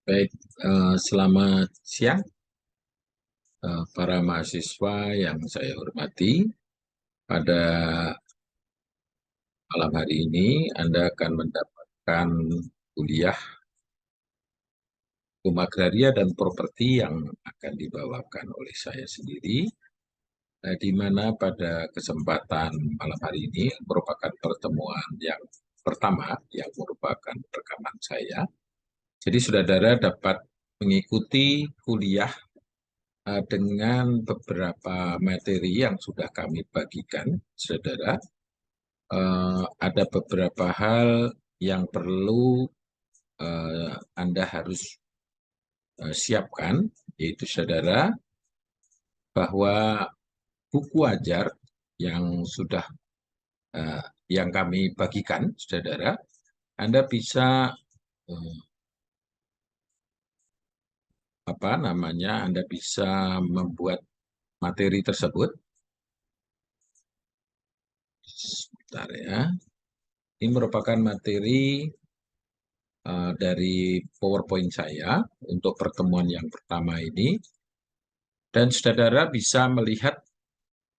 Baik, selamat siang para mahasiswa yang saya hormati. Pada malam hari ini Anda akan mendapatkan kuliah hukum agraria dan properti yang akan dibawakan oleh saya sendiri, di mana pada kesempatan malam hari ini merupakan pertemuan yang pertama yang merupakan rekaman saya. Jadi saudara dapat mengikuti kuliah dengan beberapa materi yang sudah kami bagikan, saudara. Ada beberapa hal yang perlu Anda harus siapkan, yaitu saudara, bahwa buku ajar yang sudah eh, yang kami bagikan, saudara, Anda bisa eh, Anda bisa membuat materi tersebut. Sebentar ya. Ini merupakan materi dari PowerPoint saya untuk pertemuan yang pertama ini. Dan saudara bisa melihat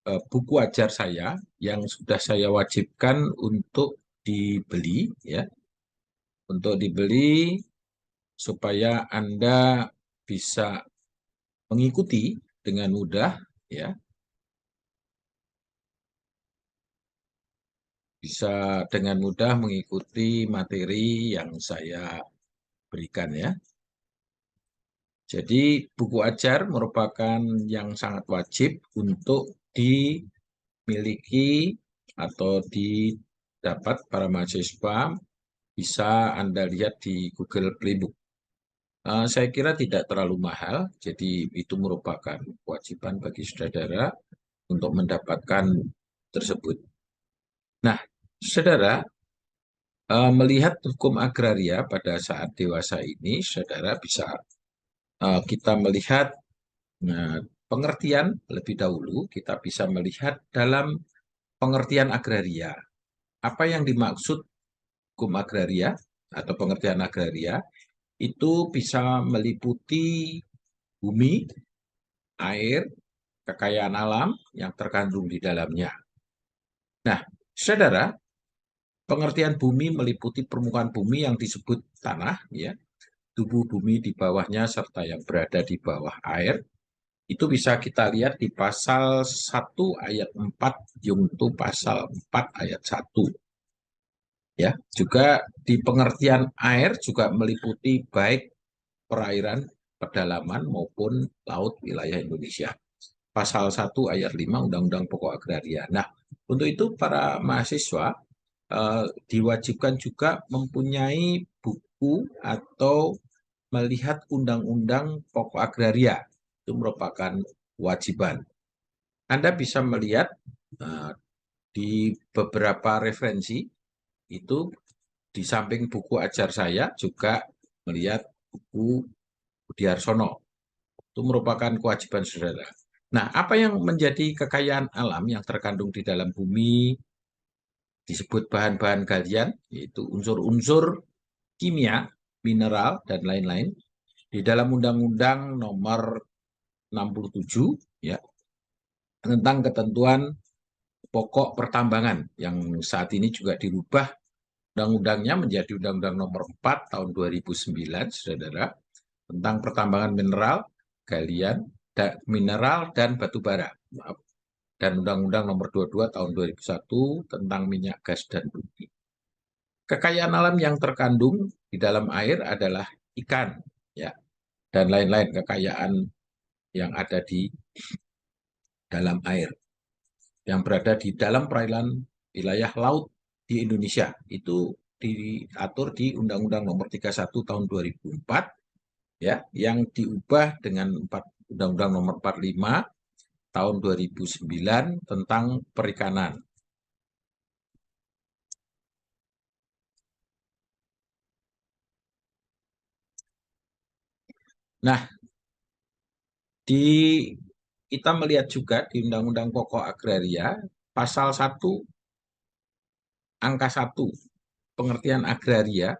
buku ajar saya yang sudah saya wajibkan untuk dibeli, ya, untuk dibeli supaya Anda bisa mengikuti dengan mudah, ya, bisa dengan mudah mengikuti materi yang saya berikan, ya. Jadi buku ajar merupakan yang sangat wajib untuk dimiliki atau didapat para mahasiswa. Bisa Anda lihat di Google Playbook. Saya kira tidak terlalu mahal, jadi itu merupakan kewajiban bagi saudara untuk mendapatkan tersebut. Nah, saudara, melihat hukum agraria pada saat dewasa ini, saudara bisa kita melihat nah, pengertian lebih dahulu, kita bisa melihat dalam pengertian agraria. Apa yang dimaksud hukum agraria atau pengertian agraria? Itu bisa meliputi bumi, air, kekayaan alam yang terkandung di dalamnya. Nah, saudara, pengertian bumi meliputi permukaan bumi yang disebut tanah, ya, tubuh bumi di bawahnya serta yang berada di bawah air. Itu bisa kita lihat di pasal 1 ayat 4 yaitu pasal 4 ayat 1. Ya, juga di pengertian air juga meliputi baik perairan pedalaman maupun laut wilayah Indonesia. Pasal 1 ayat 5 Undang-Undang Pokok Agraria. Nah, untuk itu para mahasiswa diwajibkan juga mempunyai buku atau melihat Undang-Undang Pokok Agraria. Itu merupakan kewajiban. Anda bisa melihat di beberapa referensi itu di samping buku ajar saya juga melihat buku Budi Harsono. Itu merupakan kewajiban saudara. Nah, apa yang menjadi kekayaan alam yang terkandung di dalam bumi disebut bahan-bahan galian, yaitu unsur-unsur kimia, mineral, dan lain-lain. Di dalam Undang-Undang Nomor 67, ya, tentang ketentuan pokok pertambangan yang saat ini juga dirubah undang-undangnya menjadi Undang-Undang Nomor 4 tahun 2009, saudara, tentang pertambangan mineral, galian, mineral dan batu bara. Maaf. Dan Undang-Undang Nomor 22 tahun 2001 tentang minyak gas dan bumi. Kekayaan alam yang terkandung di dalam air adalah ikan, ya, dan lain-lain kekayaan yang ada di dalam air, yang berada di dalam perairan wilayah laut di Indonesia. Itu diatur di Undang-Undang Nomor 31 tahun 2004, ya, yang diubah dengan Undang-Undang Nomor 45 tahun 2009 tentang perikanan. Nah, di kita melihat juga di Undang-Undang Pokok Agraria pasal 1 angka 1 pengertian agraria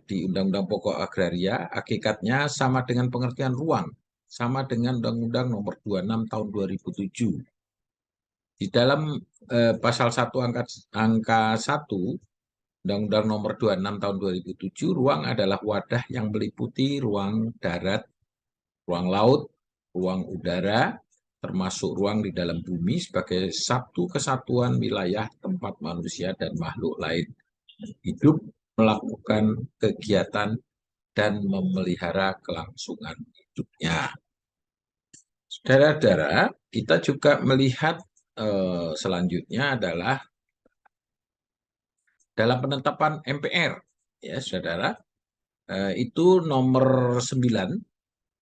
di Undang-Undang Pokok Agraria, hakikatnya sama dengan pengertian ruang, sama dengan Undang-Undang Nomor 26 Tahun 2007. Di dalam pasal 1 angka 1 Undang-Undang Nomor 26 Tahun 2007, ruang adalah wadah yang meliputi ruang darat, ruang laut, ruang udara, termasuk ruang di dalam bumi sebagai satu kesatuan wilayah tempat manusia dan makhluk lain hidup, melakukan kegiatan, dan memelihara kelangsungan hidupnya. Saudara-saudara, kita juga melihat selanjutnya adalah dalam penetapan MPR, ya saudara, itu nomor 9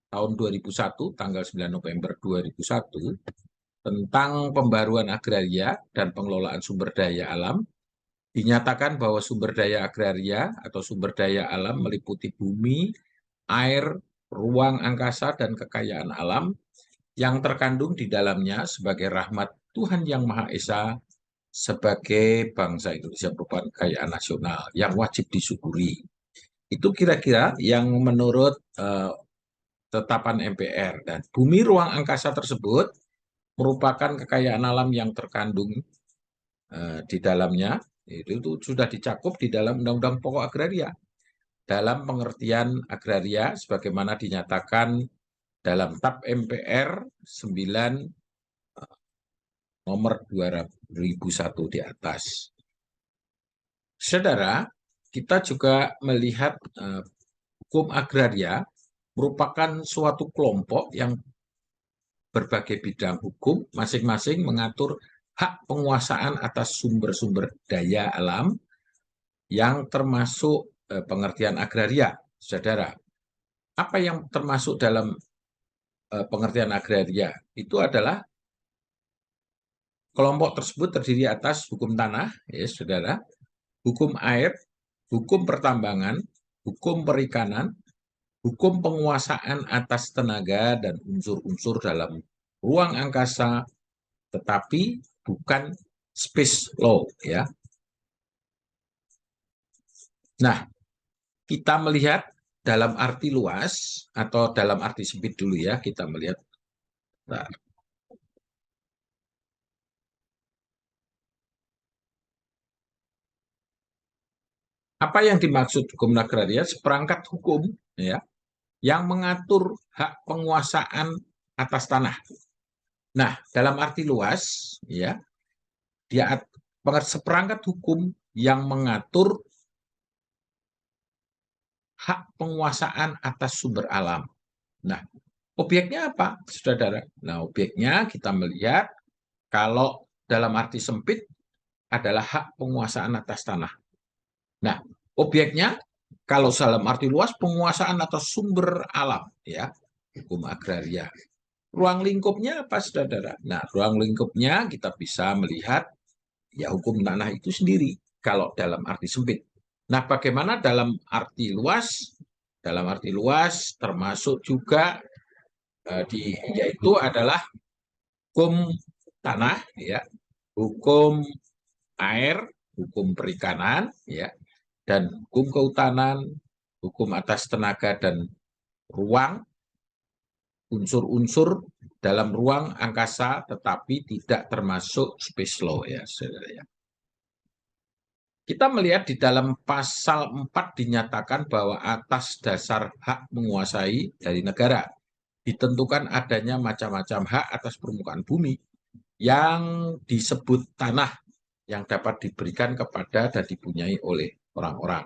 tahun 2001, tanggal 9 November 2001, tentang pembaruan agraria dan pengelolaan sumber daya alam, dinyatakan bahwa sumber daya agraria atau sumber daya alam meliputi bumi, air, ruang angkasa, dan kekayaan alam yang terkandung di dalamnya sebagai rahmat Tuhan Yang Maha Esa sebagai bangsa Indonesia merupakan kekayaan nasional yang wajib disyukuri. Itu kira-kira yang menurut tetapan MPR. Dan bumi ruang angkasa tersebut merupakan kekayaan alam yang terkandung di dalamnya. Itu sudah dicakup di dalam Undang-Undang Pokok Agraria. Dalam pengertian agraria sebagaimana dinyatakan dalam TAP MPR 9 nomor 2001 di atas. Saudara, kita juga melihat hukum agraria merupakan suatu kelompok yang berbagai bidang hukum masing-masing mengatur hak penguasaan atas sumber-sumber daya alam yang termasuk pengertian agraria. Saudara, apa yang termasuk dalam pengertian agraria? Itu adalah kelompok tersebut terdiri atas hukum tanah, ya saudara, hukum air, hukum pertambangan, hukum perikanan, hukum penguasaan atas tenaga dan unsur-unsur dalam ruang angkasa, tetapi bukan space law, ya. Nah, kita melihat dalam arti luas atau dalam arti sempit dulu ya, kita melihat. Nah, apa yang dimaksud hukum agraria? Seperangkat hukum ya yang mengatur hak penguasaan atas tanah. Nah, dalam arti luas ya, dia seperangkat hukum yang mengatur hak penguasaan atas sumber alam. Nah, objeknya apa, saudara? Nah, objeknya kita melihat kalau dalam arti sempit adalah hak penguasaan atas tanah. Nah, objeknya kalau dalam arti luas penguasaan atas sumber alam, ya, hukum agraria. Ruang lingkupnya apa, saudara? Nah, ruang lingkupnya kita bisa melihat ya hukum tanah itu sendiri kalau dalam arti sempit. Nah, bagaimana dalam arti luas? Dalam arti luas termasuk juga yaitu adalah hukum tanah, ya, hukum air, hukum perikanan, ya, dan hukum kehutanan, hukum atas tenaga dan ruang, unsur-unsur dalam ruang angkasa, tetapi tidak termasuk space law, ya, saudara, ya. Kita melihat di dalam pasal 4 dinyatakan bahwa atas dasar hak menguasai dari negara ditentukan adanya macam-macam hak atas permukaan bumi yang disebut tanah yang dapat diberikan kepada dan dipunyai oleh orang-orang.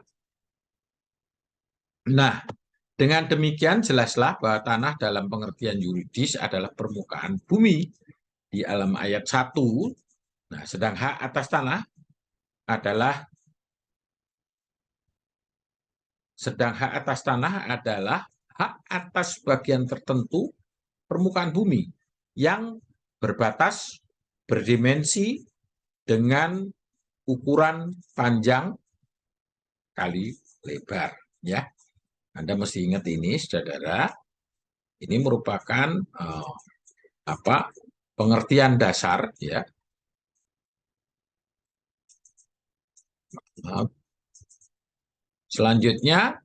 Nah, dengan demikian jelaslah bahwa tanah dalam pengertian yuridis adalah permukaan bumi di alam ayat 1. Nah, sedang hak atas tanah adalah hak atas bagian tertentu permukaan bumi yang berbatas, berdimensi dengan ukuran panjang kali lebar, ya. Anda mesti ingat ini, saudara. Ini merupakan pengertian dasar, ya. Selanjutnya,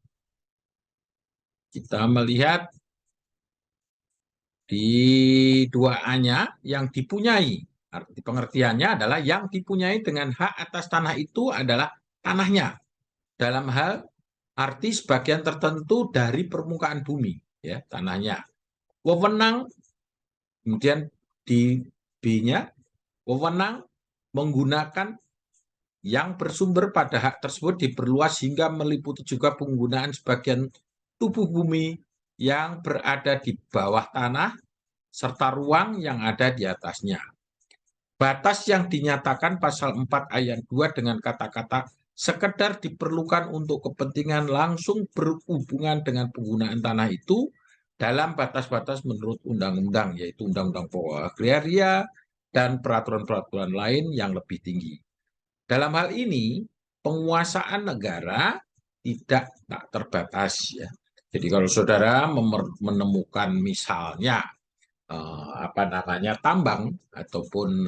kita melihat di 2A-nya yang dipunyai. Arti pengertiannya adalah yang dipunyai dengan hak atas tanah itu adalah tanahnya. Dalam hal arti sebagian tertentu dari permukaan bumi, ya, tanahnya. Wewenang, kemudian di B-nya, wewenang menggunakan yang bersumber pada hak tersebut diperluas hingga meliputi juga penggunaan sebagian tubuh bumi yang berada di bawah tanah serta ruang yang ada di atasnya. Batas yang dinyatakan pasal 4 ayat 2 dengan kata-kata sekedar diperlukan untuk kepentingan langsung berhubungan dengan penggunaan tanah itu dalam batas-batas menurut undang-undang, yaitu Undang-Undang Pokok Agraria dan peraturan-peraturan lain yang lebih tinggi. Dalam hal ini, penguasaan negara tidak tak terbatas, ya. Jadi kalau saudara menemukan misalnya tambang ataupun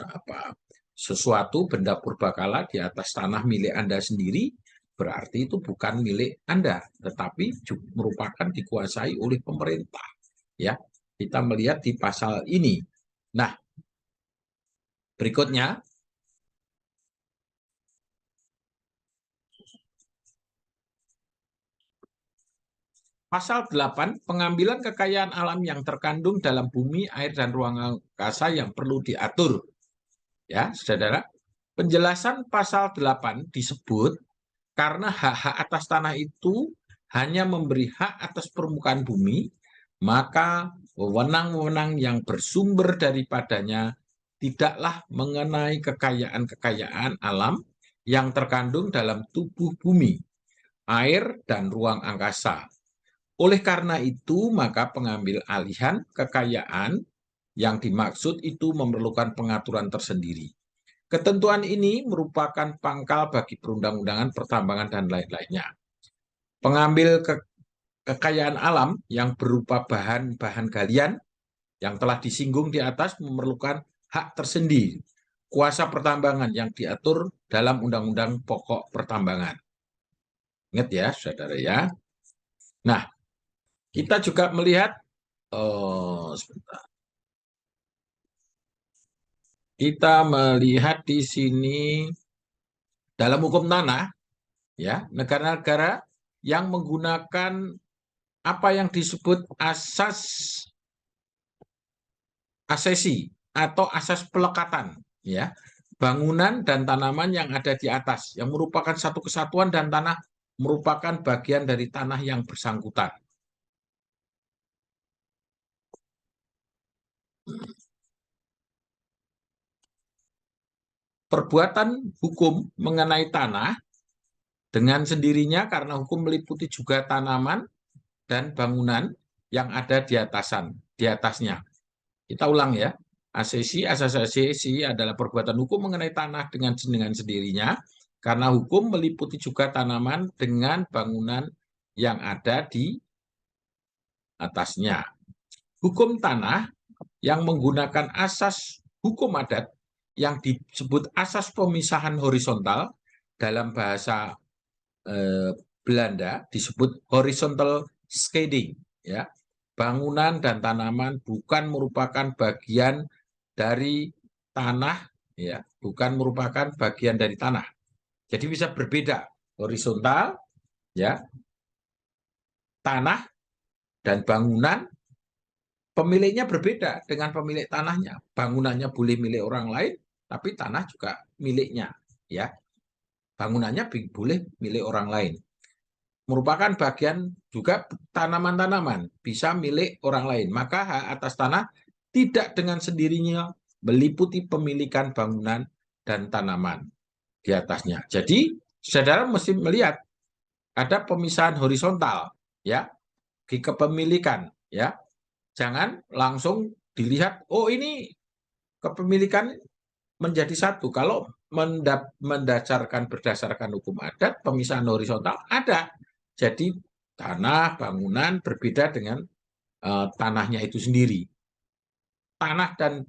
sesuatu benda purbakala di atas tanah milik Anda sendiri, berarti itu bukan milik Anda, tetapi merupakan dikuasai oleh pemerintah. Ya, kita melihat di pasal ini. Nah, berikutnya Pasal 8, pengambilan kekayaan alam yang terkandung dalam bumi, air, dan ruang angkasa yang perlu diatur. Ya, saudara. Penjelasan pasal 8 disebut karena hak-hak atas tanah itu hanya memberi hak atas permukaan bumi, maka wewenang-wewenang yang bersumber daripadanya tidaklah mengenai kekayaan-kekayaan alam yang terkandung dalam tubuh bumi, air, dan ruang angkasa. Oleh karena itu, maka pengambil alihan kekayaan yang dimaksud itu memerlukan pengaturan tersendiri. Ketentuan ini merupakan pangkal bagi perundang-undangan, pertambangan, dan lain-lainnya. Pengambil kekayaan alam yang berupa bahan-bahan galian yang telah disinggung di atas memerlukan hak tersendiri. Kuasa pertambangan yang diatur dalam Undang-Undang Pokok Pertambangan. Ingat ya, saudara ya. Nah, kita juga melihat sebentar. Kita melihat di sini dalam hukum tanah, ya, negara-negara yang menggunakan apa yang disebut asas asesi atau asas pelekatan, ya, bangunan dan tanaman yang ada di atas, yang merupakan satu kesatuan dan tanah merupakan bagian dari tanah yang bersangkutan. Perbuatan hukum mengenai tanah dengan sendirinya karena hukum meliputi juga tanaman dan bangunan yang ada di atasnya. Kita ulang ya. Asas asesi adalah perbuatan hukum mengenai tanah dengan sendirinya karena hukum meliputi juga tanaman dengan bangunan yang ada di atasnya. Hukum tanah yang menggunakan asas hukum adat yang disebut asas pemisahan horizontal dalam bahasa Belanda disebut horizontal shading, ya. Bangunan dan tanaman bukan merupakan bagian dari tanah, ya, bukan merupakan bagian dari tanah. Jadi bisa berbeda, horizontal, ya, tanah dan bangunan pemiliknya berbeda dengan pemilik tanahnya. Bangunannya boleh milik orang lain, tapi tanah juga miliknya, ya. Bangunannya boleh milik orang lain. Merupakan bagian juga tanaman-tanaman bisa milik orang lain. Maka hak atas tanah tidak dengan sendirinya meliputi pemilikan bangunan dan tanaman di atasnya. Jadi, saudara mesti melihat ada pemisahan horizontal, ya, di kepemilikan, ya. Jangan langsung dilihat, oh ini kepemilikan menjadi satu. Kalau berdasarkan hukum adat, pemisahan horizontal ada. Jadi tanah, bangunan berbeda dengan tanahnya itu sendiri. Tanah dan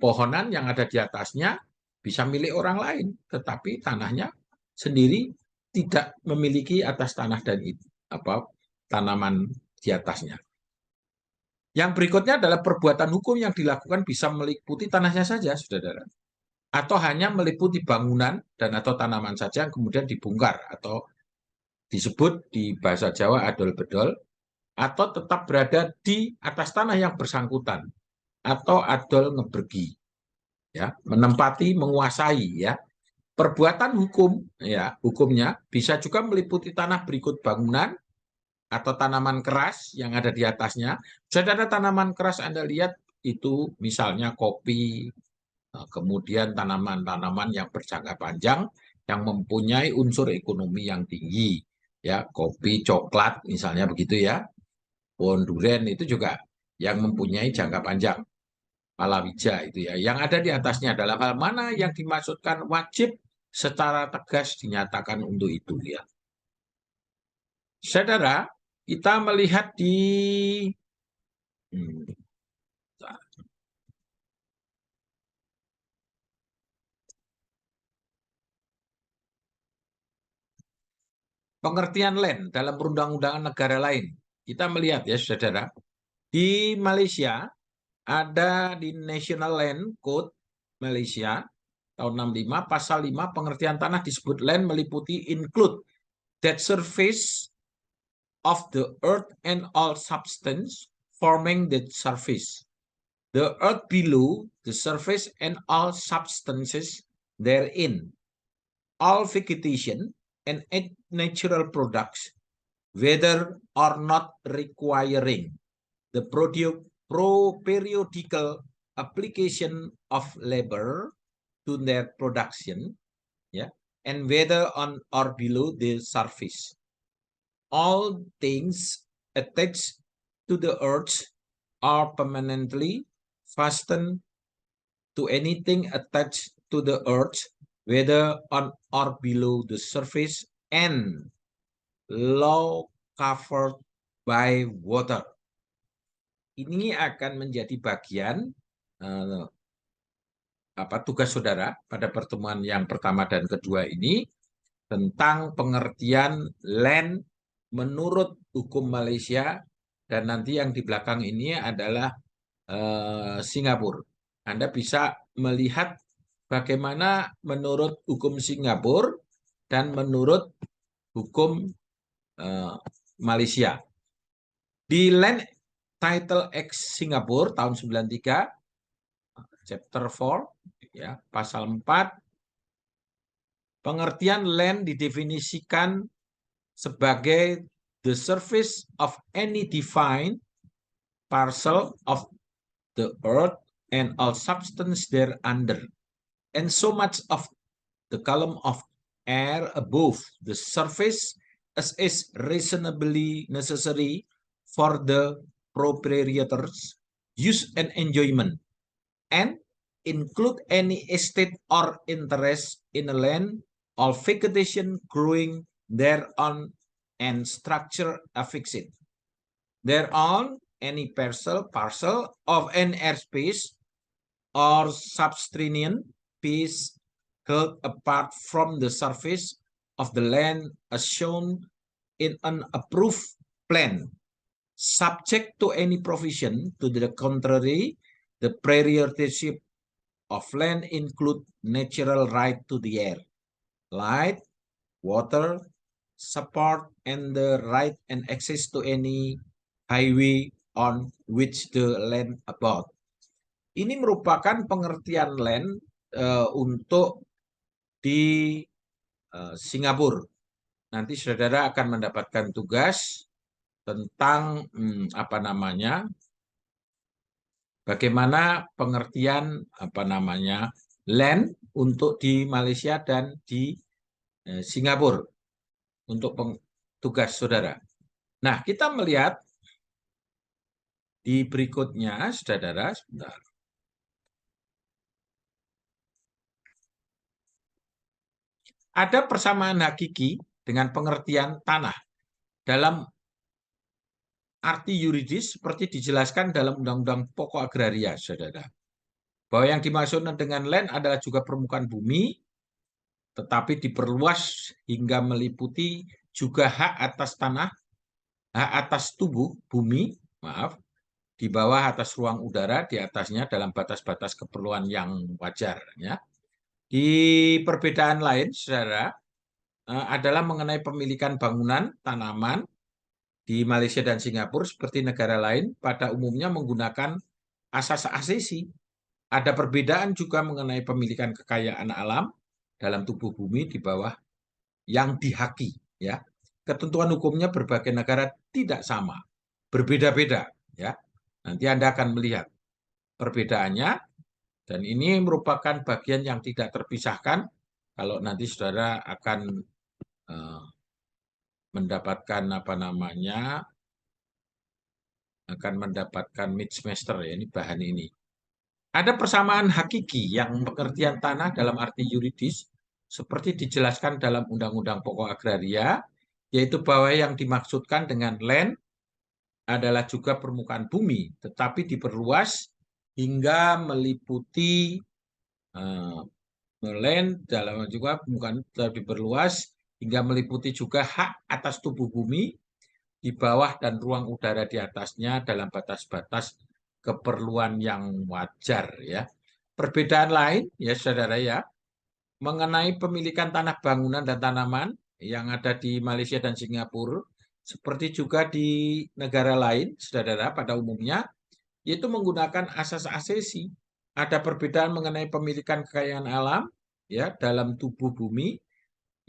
pohonan yang ada di atasnya bisa milik orang lain, tetapi tanahnya sendiri tidak memiliki atas tanah dan tanaman di atasnya. Yang berikutnya adalah perbuatan hukum yang dilakukan bisa meliputi tanahnya saja, saudara, atau hanya meliputi bangunan dan atau tanaman saja yang kemudian dibongkar atau disebut di bahasa Jawa adol bedol, atau tetap berada di atas tanah yang bersangkutan atau adol ngebergi, ya, menempati, menguasai, ya. Perbuatan hukum, ya, hukumnya bisa juga meliputi tanah berikut bangunan atau tanaman keras yang ada di atasnya. Saudara, tanaman keras Anda lihat itu misalnya kopi, kemudian tanaman-tanaman yang berjangka panjang yang mempunyai unsur ekonomi yang tinggi, ya, kopi, coklat misalnya begitu, ya. Pohon duren itu juga yang mempunyai jangka panjang. Palawija itu, ya. Yang ada di atasnya adalah hal mana yang dimaksudkan wajib secara tegas dinyatakan untuk itu, ya. Saudara, kita melihat di pengertian land dalam perundang-undangan negara lain. Kita melihat, ya, saudara, di Malaysia ada di National Land Code Malaysia tahun 65 pasal 5 pengertian tanah disebut land meliputi include that surface of the earth and all substance forming the surface, the earth below the surface and all substances therein, all vegetation and natural products, whether or not requiring the periodical application of labor to their production, yeah, and whether on or below the surface. All things attached to the earth are permanently fastened to anything attached to the earth, whether on or below the surface, and low covered by water. Ini akan menjadi bagian tugas saudara pada pertemuan yang pertama dan kedua ini tentang pengertian land menurut hukum Malaysia, dan nanti yang di belakang ini adalah Singapura. Anda bisa melihat bagaimana menurut hukum Singapura dan menurut hukum Malaysia. Di Land Title Act Singapura tahun 93, chapter 4, ya, pasal 4, pengertian land didefinisikan sebagai the surface of any defined parcel of the earth and all substance thereunder, and so much of the column of air above the surface as is reasonably necessary for the proprietor's use and enjoyment, and include any estate or interest in a land or vegetation growing thereon and structure affixed thereon, any parcel of an airspace or subterranean piece held apart from the surface of the land as shown in an approved plan, subject to any provision to the contrary. The proprietorship of land include natural right to the air, light, water, support, and the right and access to any highway on which the land about. Ini merupakan pengertian land untuk di Singapura. Nanti saudara akan mendapatkan tugas tentang bagaimana pengertian land untuk di Malaysia dan di Singapura untuk tugas saudara. Nah, kita melihat di berikutnya, saudara, sebentar. Ada persamaan hakiki dengan pengertian tanah dalam arti yuridis seperti dijelaskan dalam Undang-Undang Pokok Agraria, saudara. Bahwa yang dimaksud dengan land adalah juga permukaan bumi, tetapi diperluas hingga meliputi juga hak atas tanah, hak atas tubuh bumi, maaf, di bawah atas ruang udara, di atasnya dalam batas-batas keperluan yang wajar. Ya. Di perbedaan lain, saudara, adalah mengenai pemilikan bangunan, tanaman, di Malaysia dan Singapura seperti negara lain pada umumnya menggunakan asas asesi. Ada perbedaan juga mengenai pemilikan kekayaan alam dalam tubuh bumi di bawah yang dihaki. Ya, ketentuan hukumnya berbagai negara tidak sama, berbeda-beda. Ya, nanti Anda akan melihat perbedaannya, dan ini merupakan bagian yang tidak terpisahkan kalau nanti saudara akan mendapatkan mid semester ya, ini bahan ini. Ada persamaan hakiki yang pengertian tanah dalam arti yuridis seperti dijelaskan dalam Undang-Undang Pokok Agraria, yaitu bahwa yang dimaksudkan dengan land adalah juga permukaan bumi, tetapi diperluas hingga meliputi land dalam juga bukan diperluas hingga meliputi juga hak atas tubuh bumi di bawah dan ruang udara di atasnya dalam batas-batas keperluan yang wajar ya. Perbedaan lain ya saudara ya, mengenai pemilikan tanah bangunan dan tanaman yang ada di Malaysia dan Singapura, seperti juga di negara lain saudara pada umumnya, yaitu menggunakan asas asesi. Ada perbedaan mengenai pemilikan kekayaan alam ya dalam tubuh bumi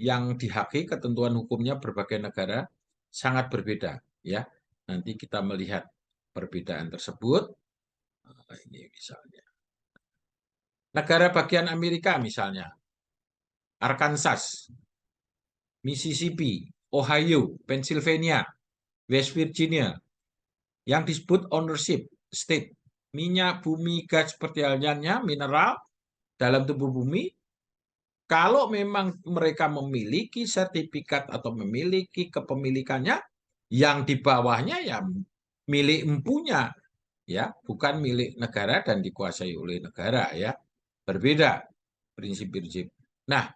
yang dihaki, ketentuan hukumnya berbagai negara sangat berbeda ya. Nanti kita melihat perbedaan tersebut. Ini misalnya negara bagian Amerika misalnya Arkansas, Mississippi, Ohio, Pennsylvania, West Virginia yang disebut ownership state. Minyak, bumi, gas seperti halnya mineral dalam tubuh bumi, kalau memang mereka memiliki sertifikat atau memiliki kepemilikannya, yang di bawahnya ya milik empunya, ya, bukan milik negara dan dikuasai oleh negara, ya. Berbeda prinsip-prinsip. Nah,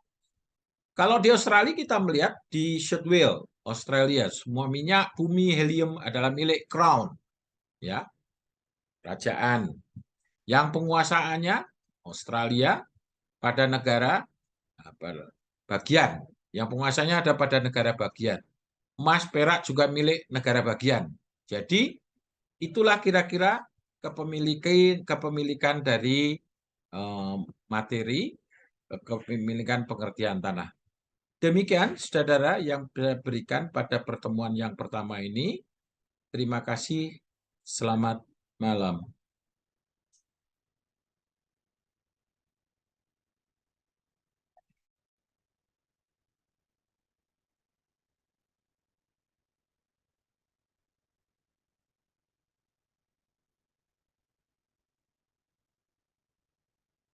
kalau di Australia kita melihat di Short Whale, Australia, semua minyak, bumi, helium adalah milik Crown, ya, kerajaan. Yang penguasaannya Australia pada negara bagian. Yang penguasanya ada pada negara bagian. Emas, perak juga milik negara bagian. Jadi itulah kira-kira kepemilikan dari materi, kepemilikan pengertian tanah. Demikian saudara yang berikan pada pertemuan yang pertama ini. Terima kasih. Selamat malam.